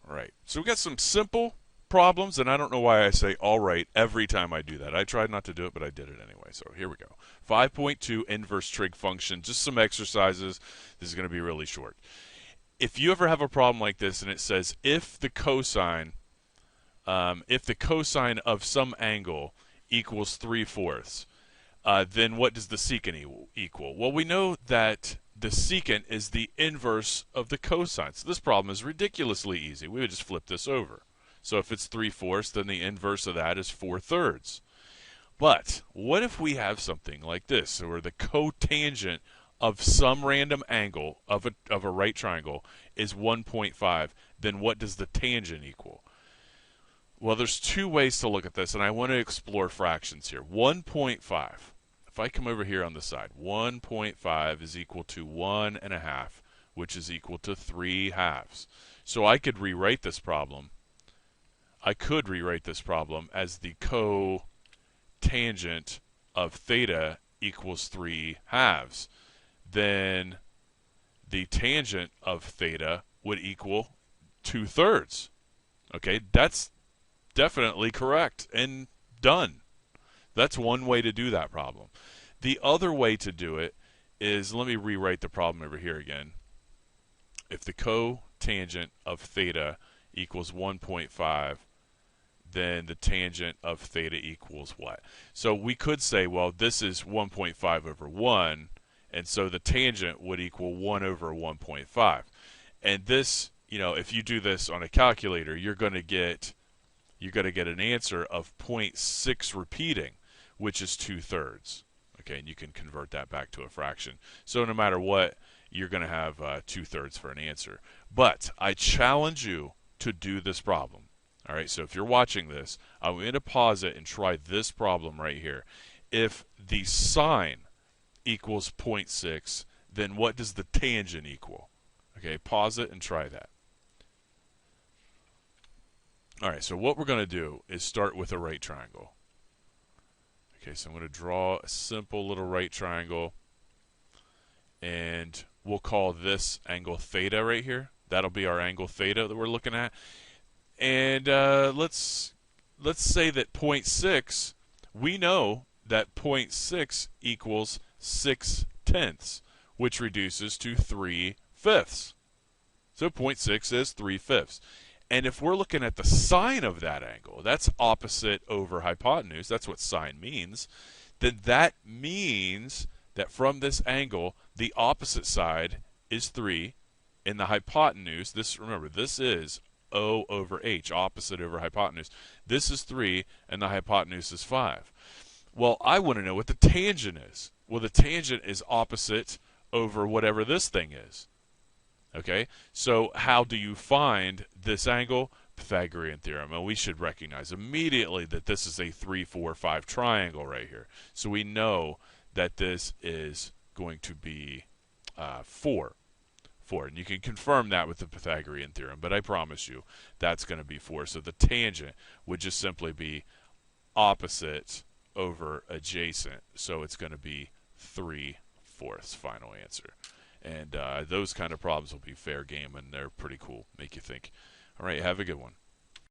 All right. So we got some simple problems, and I don't know why I say all right every time I do that. I tried not to do it, but I did it anyway. So here we go. 5.2 inverse trig function, just some exercises. This is going to be really short. If you ever have a problem like this and it says if the cosine of some angle equals 3/4, then what does the secant equal? Well, we know that the secant is the inverse of the cosine. So this problem is ridiculously easy. We would just flip this over. So if it's 3/4, then the inverse of that is 4/3. But what if we have something like this, where the cotangent of some random angle of a right triangle is 1.5, then what does the tangent equal? Well, there's two ways to look at this, and I want to explore fractions here. 1.5. If I come over here on the side, 1.5 is equal to 1.5, which is equal to 3/2. So I could rewrite this problem. I could rewrite this problem as the cotangent of theta equals 3/2. Then the tangent of theta would equal 2/3. Okay, that's definitely correct and done. That's one way to do that problem. The other way to do it is, let me rewrite the problem over here again. If the cotangent of theta equals 1.5, then the tangent of theta equals what? So we could say, well, this is 1.5 over 1, and so the tangent would equal 1 over 1.5. And this, if you do this on a calculator, you're going to get an answer of 0.6 repeating, which is 2/3. Okay, and you can convert that back to a fraction. So no matter what, you're going to have 2/3 for an answer. But I challenge you to do this problem. All right, so if you're watching this, I'm going to pause it and try this problem right here. If the sine equals 0.6, then what does the tangent equal? Okay, pause it and try that. All right, so what we're going to do is start with a right triangle. Okay, so I'm going to draw a simple little right triangle, and we'll call this angle theta right here. That'll be our angle theta that we're looking at. And let's say that 0.6, we know that 0.6 equals 6/10, which reduces to 3/5. So 0.6 is 3/5. And if we're looking at the sine of that angle, that's opposite over hypotenuse, that's what sine means, then that means that from this angle, the opposite side is 3, and the hypotenuse, remember, this is O over H, opposite over hypotenuse. This is 3, and the hypotenuse is 5. Well, I want to know what the tangent is. Well, the tangent is opposite over whatever this thing is. Okay, so how do you find this angle? Pythagorean theorem. And we should recognize immediately that this is a 3, 4, 5 triangle right here. So we know that this is going to be 4. And you can confirm that with the Pythagorean theorem, but I promise you that's going to be 4. So the tangent would just simply be opposite over adjacent. So it's going to be 3/4. Final answer. And those kind of problems will be fair game, and they're pretty cool. Make you think. All right, have a good one.